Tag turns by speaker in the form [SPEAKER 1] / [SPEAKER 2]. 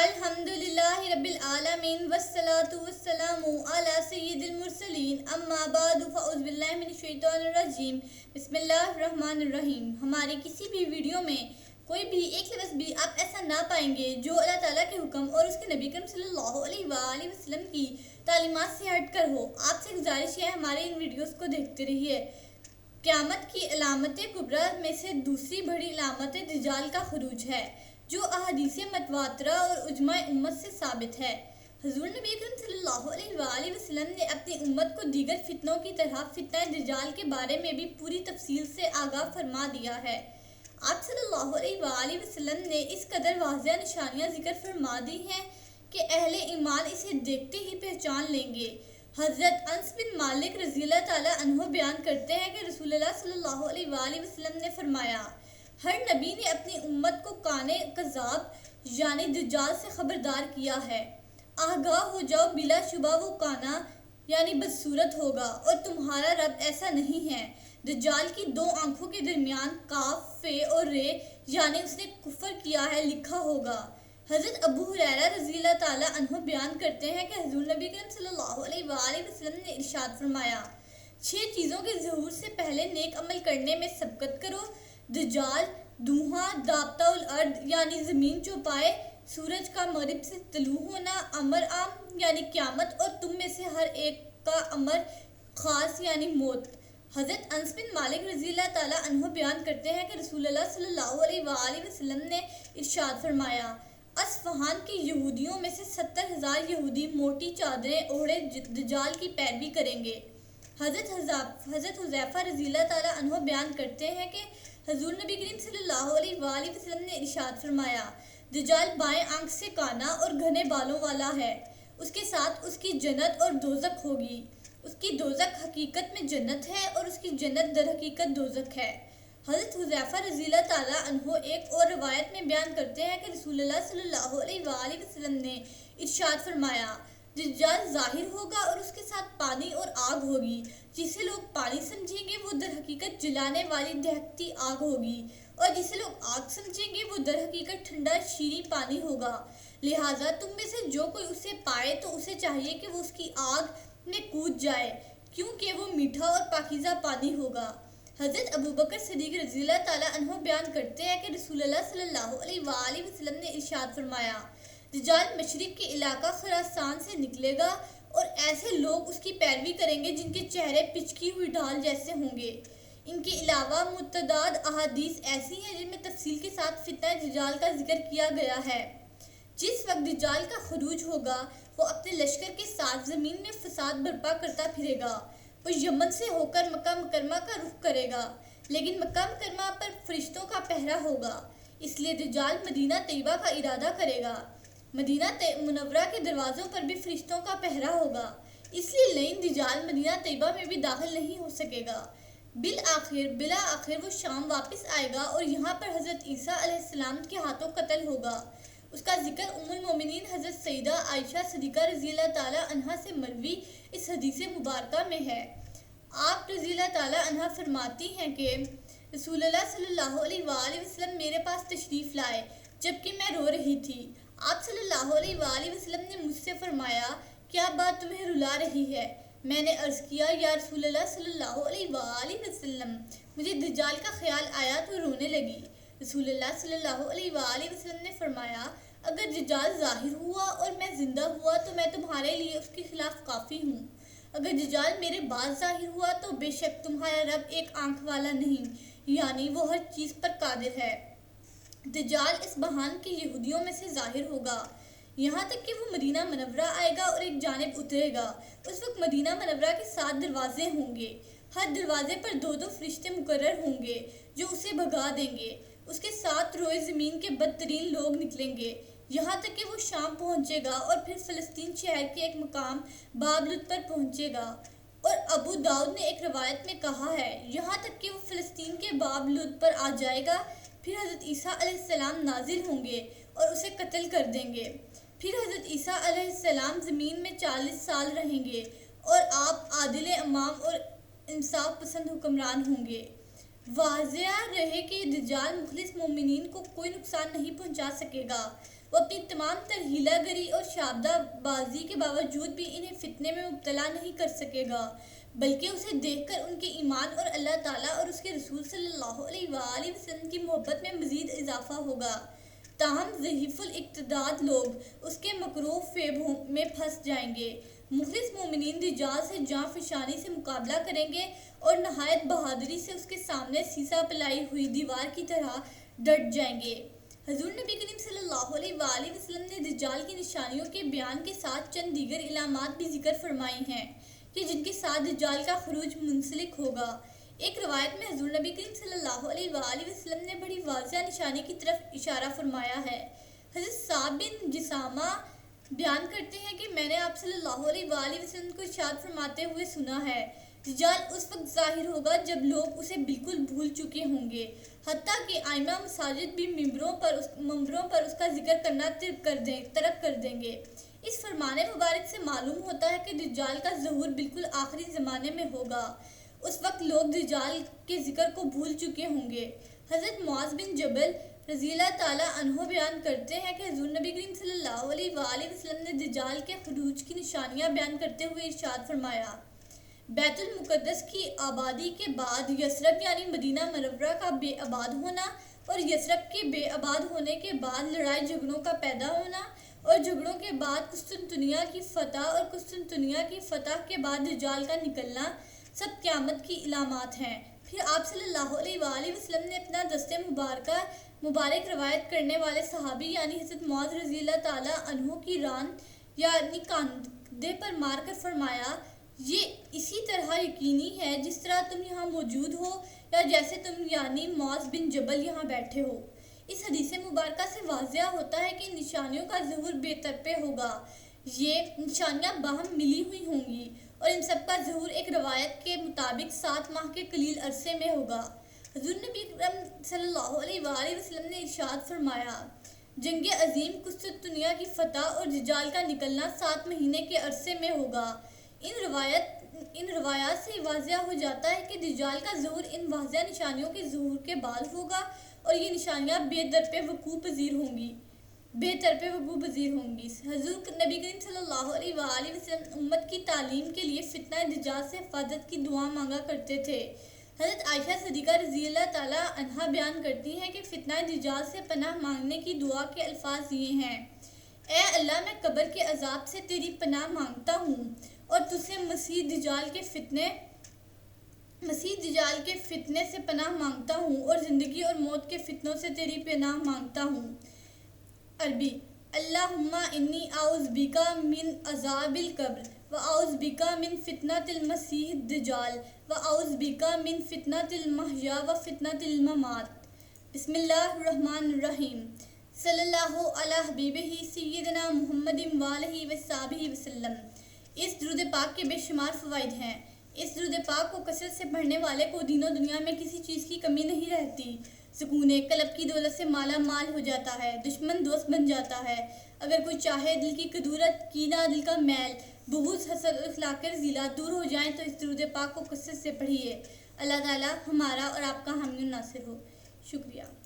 [SPEAKER 1] الحمدللہ رب العالمین والصلاة والسلام علی سید المرسلین اما بعد فاعوذ باللہ من الشیطان الرجیم بسم اللہ الرحمن الرحیم۔ ہماری کسی بھی ویڈیو میں کوئی بھی ایک لفظ بھی آپ ایسا نہ پائیں گے جو اللہ تعالیٰ کے حکم اور اس کے نبی کریم صلی اللہ علیہ وآلہ وسلم کی تعلیمات سے ہٹ کر ہو۔ آپ سے گزارش ہے ہمارے ان ویڈیوز کو دیکھتے رہیے۔ قیامت کی علامت کبریٰ میں سے دوسری بڑی علامت دجال کا خروج ہے، جو احادیث متواترہ اور اجماع امت سے ثابت ہے۔ حضور نبی کریم صلی اللہ علیہ وآلہ وسلم نے اپنی امت کو دیگر فتنوں کی طرح فتنہ دجال کے بارے میں بھی پوری تفصیل سے آگاہ فرما دیا ہے۔ آپ صلی اللہ علیہ وآلہ وسلم نے اس قدر واضح نشانیاں ذکر فرما دی ہیں کہ اہل ایمان اسے دیکھتے ہی پہچان لیں گے۔ حضرت انس بن مالک رضی اللہ تعالیٰ عنہ بیان کرتے ہیں کہ رسول اللہ صلی اللہ علیہ وآلہ وسلم نے فرمایا، ہر نبی نے اپنی امت کو کانے کذاب یعنی دجال سے خبردار کیا ہے۔ آگاہ ہو جاؤ، بلا شبہ وہ کانا یعنی بدصورت ہوگا اور تمہارا رب ایسا نہیں ہے۔ دجال کی دو آنکھوں کے درمیان کاف، فے اور رے یعنی اس نے کفر کیا ہے لکھا ہوگا۔ حضرت ابو ہریرہ رضی اللہ تعالیٰ عنہ بیان کرتے ہیں کہ حضور نبی کریم صلی اللہ علیہ وآلہ وسلم نے ارشاد فرمایا، 6 چیزوں کے ظہور سے پہلے نیک عمل کرنے میں سبقت کرو: دجال، دھواں، دابتہ الارض یعنی زمین چوپائے، سورج کا مغرب سے طلوع ہونا، امر عام یعنی قیامت، اور تم میں سے ہر ایک کا امر خاص یعنی موت۔ حضرت انس بن مالک رضی اللہ تعالیٰ عنہ بیان کرتے ہیں کہ رسول اللہ صلی اللہ علیہ وآلہ وسلم نے ارشاد فرمایا، اصفہان کے یہودیوں میں سے 70,000 یہودی موٹی چادریں اوڑھے دجال کی پیروی کریں گے۔ حضرت حذیفہ رضی اللہ تعالیٰ عنہ بیان کرتے ہیں کہ حضور نبی کریم صلی اللہ علیہ وآلہ وسلم نے ارشاد فرمایا، دجال بائیں آنکھ سے کانا اور گھنے بالوں والا ہے، اس کے ساتھ اس کی جنت اور دوزخ ہوگی۔ اس کی دوزخ حقیقت میں جنت ہے اور اس کی جنت در حقیقت دوزخ ہے۔ حضرت حذیفہ رضی اللہ تعالیٰ عنہ ایک اور روایت میں بیان کرتے ہیں کہ رسول اللہ صلی اللہ علیہ وآلہ وسلم نے ارشاد فرمایا، دجال ظاہر ہوگا اور اس کے ساتھ پانی اور آگ ہوگی، جسے لوگ پانی سمجھیں گے وہ در حقیقت جلانے والی دہکتی آگ ہوگی، اور جسے لوگ آگ سمجھیں گے وہ در حقیقت ٹھنڈا شیریں پانی ہوگا۔ لہٰذا تم میں سے جو کوئی اسے پائے تو اسے چاہیے کہ وہ اس کی آگ میں کود جائے، کیونکہ وہ میٹھا اور پاکیزہ پانی ہوگا۔ حضرت ابوبکر صدیق رضی اللہ تعالیٰ عنہ بیان کرتے ہیں کہ رسول اللہ صلی اللہ علیہ وآلہ وسلم نے ارشاد فرمایا، دجال مشرق کے علاقہ خراسان سے نکلے گا اور ایسے لوگ اس کی پیروی کریں گے جن کے چہرے پچکی ہوئی ڈھال جیسے ہوں گے۔ ان کے علاوہ متعدد احادیث ایسی ہیں جن میں تفصیل کے ساتھ فتنہ دجال کا ذکر کیا گیا ہے۔ جس وقت دجال کا خروج ہوگا وہ اپنے لشکر کے ساتھ زمین میں فساد برپا کرتا پھرے گا۔ وہ یمن سے ہو کر مکہ مکرمہ کا رخ کرے گا، لیکن مکہ مکرمہ پر فرشتوں کا پہرا ہوگا، اس لیے دجال مدینہ طیبہ کا ارادہ کرے گا۔ مدینہ منورہ کے دروازوں پر بھی فرشتوں کا پہرا ہوگا، اس لیے لعین دجال مدینہ طیبہ میں بھی داخل نہیں ہو سکے گا۔ بالآخر وہ شام واپس آئے گا اور یہاں پر حضرت عیسیٰ علیہ السلام کے ہاتھوں قتل ہوگا۔ اس کا ذکر ام المومنین حضرت سیدہ عائشہ صدیقہ رضی اللہ تعالیٰ عنہ سے مروی اس حدیث مبارکہ میں ہے۔ آپ رضی اللہ تعالیٰ عنہ فرماتی ہیں کہ رسول اللہ صلی اللہ علیہ وآلہ وسلم میرے پاس تشریف لائے جبکہ میں رو رہی تھی۔ آپ صلی اللہ علیہ وآلہ وسلم نے مجھ سے فرمایا، کیا بات تمہیں رلا رہی ہے؟ میں نے عرض کیا، یا رسول اللہ صلی اللہ علیہ وآلہ وسلم، مجھے دجال کا خیال آیا تو رونے لگی۔ رسول اللہ صلی اللہ علیہ وآلہ وسلم نے فرمایا، اگر دجال ظاہر ہوا اور میں زندہ ہوا تو میں تمہارے لیے اس کے خلاف کافی ہوں۔ اگر دجال میرے بعد ظاہر ہوا تو بے شک تمہارا رب ایک آنکھ والا نہیں، یعنی وہ ہر چیز پر قادر ہے۔ دجال اصفہان کے یہودیوں میں سے ظاہر ہوگا، یہاں تک کہ وہ مدینہ منورہ آئے گا اور ایک جانب اترے گا۔ اس وقت مدینہ منورہ کے 7 دروازے ہوں گے، ہر دروازے پر 2 فرشتے مقرر ہوں گے جو اسے بھگا دیں گے۔ اس کے ساتھ روئے زمین کے بدترین لوگ نکلیں گے، یہاں تک کہ وہ شام پہنچے گا اور پھر فلسطین شہر کے ایک مقام باب لد پر پہنچے گا۔ اور ابو داؤد نے ایک روایت میں کہا ہے، یہاں تک کہ وہ فلسطین کے باب لد پر آ جائے گا، پھر حضرت عیسیٰ علیہ السلام نازل ہوں گے اور اسے قتل کر دیں گے۔ پھر حضرت عیسیٰ علیہ السلام زمین میں 40 سال رہیں گے اور آپ عادل امام اور انصاف پسند حکمران ہوں گے۔ واضح رہے کہ دجال مخلص مومنین کو کوئی نقصان نہیں پہنچا سکے گا، وہ اپنی تمام تر ہیلا گری اور شابدہ بازی کے باوجود بھی انہیں فتنے میں مبتلا نہیں کر سکے گا، بلکہ اسے دیکھ کر ان کے ایمان اور اللہ تعالیٰ اور اس کے رسول صلی اللہ علیہ وآلہ وسلم کی محبت میں مزید اضافہ ہوگا۔ تاہم ضعیف الاقتداد لوگ اس کے مکروہ فریب میں پھنس جائیں گے۔ مخلص مومنین دجال سے جاں فشانی سے مقابلہ کریں گے اور نہایت بہادری سے اس کے سامنے سیسا پلائی ہوئی دیوار کی طرح ڈٹ جائیں گے۔ حضور نبی کریم صلی اللہ علیہ وآلہ وسلم نے دجال کی نشانیوں کے بیان کے ساتھ چند دیگر علامات بھی ذکر فرمائی ہیں کہ جن کے ساتھ دجال کا خروج منسلک ہوگا۔ ایک روایت میں حضور نبی کریم صلی اللہ علیہ وآلہ وسلم نے بڑی واضح نشانی کی طرف اشارہ فرمایا ہے۔ حضرت صعب بن جسامہ بیان کرتے ہیں کہ میں نے آپ صلی اللہ علیہ وآلہ وسلم کو ارشاد فرماتے ہوئے سنا ہے، دجال اس وقت ظاہر ہوگا جب لوگ اسے بالکل بھول چکے ہوں گے، حتیٰ کہ ائمہ مساجد بھی منبروں پر اس کا ذکر کرنا ترک کر دیں گے۔ اس فرمان مبارک سے معلوم ہوتا ہے کہ دجال کا ظہور بالکل آخری زمانے میں ہوگا۔ اس وقت لوگ دجال کے ذکر کو بھول چکے ہوں گے۔ حضرت معاذ بن جبل رضی اللہ تعالیٰ عنہ بیان کرتے ہیں کہ حضور نبی کریم صلی اللہ علیہ وآلہ وسلم نے دجال کے خروج کی نشانیاں بیان کرتے ہوئے ارشاد فرمایا، بیت المقدس کی آبادی کے بعد یثرب یعنی مدینہ منورہ کا بے آباد ہونا، اور یثرب کے بے آباد ہونے کے بعد لڑائی جھگڑوں کا پیدا ہونا، اور جھگڑوں کے بعد قسطنطنیہ کی فتح، اور قسطنطنیہ کی فتح کے بعد دجال کا نکلنا سب قیامت کی علامات ہیں۔ پھر آپ صلی اللہ علیہ وآلہ وسلم نے اپنا دست مبارک روایت کرنے والے صحابی یعنی حضرت معاذ رضی اللہ تعالیٰ عنہ کی ران یعنی کاندھے پر مار کر فرمایا، یہ اسی طرح یقینی ہے جس طرح تم یہاں موجود ہو یا جیسے تم یعنی معاذ بن جبل یہاں بیٹھے ہو۔ اس حدیث مبارکہ سے واضح ہوتا ہے کہ نشانیوں کا ظہور بے طرفے ہوگا۔ یہ نشانیاں باہم ملی ہوئی ہوں گی اور ان سب کا ظہور ایک روایت کے مطابق 7 ماہ کے قلیل عرصے میں ہوگا۔ حضور نبی اکرم صلی اللہ علیہ وآلہ وسلم نے ارشاد فرمایا، جنگ عظیم، قسطنطنیہ کی فتح اور دجال کا نکلنا 7 مہینے کے عرصے میں ہوگا۔ ان روایات سے واضح ہو جاتا ہے کہ دجال کا ظہور ان واضح نشانیوں کے ظہور کے بعد ہوگا اور یہ نشانیاں بے طرفے وقوع پذیر ہوں گی۔ حضور نبی کریم صلی اللہ علیہ وآلہ وسلم امت کی تعلیم کے لیے فتنہ دجال سے حفاظت کی دعا مانگا کرتے تھے۔ حضرت عائشہ صدیقہ رضی اللہ تعالیٰ عنہا بیان کرتی ہیں کہ فتنہ دجال سے پناہ مانگنے کی دعا کے الفاظ یہ ہیں، اے اللہ، میں قبر کے عذاب سے تیری پناہ مانگتا ہوں اور تجھ سے مسیح دجال کے فتنے سے پناہ مانگتا ہوں اور زندگی اور موت کے فتنوں سے تیری پناہ مانگتا ہوں۔ عربی: اللہم انی اعوذ بک من عذاب القبر واعوذ بک من فتنۃ المسیح الدجال واعوذ بک من فتنۃ المحیا وفتنۃ الممات۔ بسم اللہ الرحمن الرحیم۔ صلی اللہ علی حبیبہ سیدنا محمد وآلہ وصحبہ وسلم۔ اس درود پاک کے بے شمار فوائد ہیں۔ اس درود پاک کو کثرت سے پڑھنے والے کو دین و دنیا میں کسی چیز کی کمی نہیں رہتی۔ سکون قلب کی دولت سے مالا مال ہو جاتا ہے، دشمن دوست بن جاتا ہے۔ اگر کوئی چاہے دل کی کدورت، کینہ، دل کا میل، بغض، حسد، اخلاق رذیلہ دور ہو جائیں تو اس درود پاک کو کثرت سے پڑھیے۔ اللہ تعالی ہمارا اور آپ کا حامی و ناصر ہو۔ شکریہ۔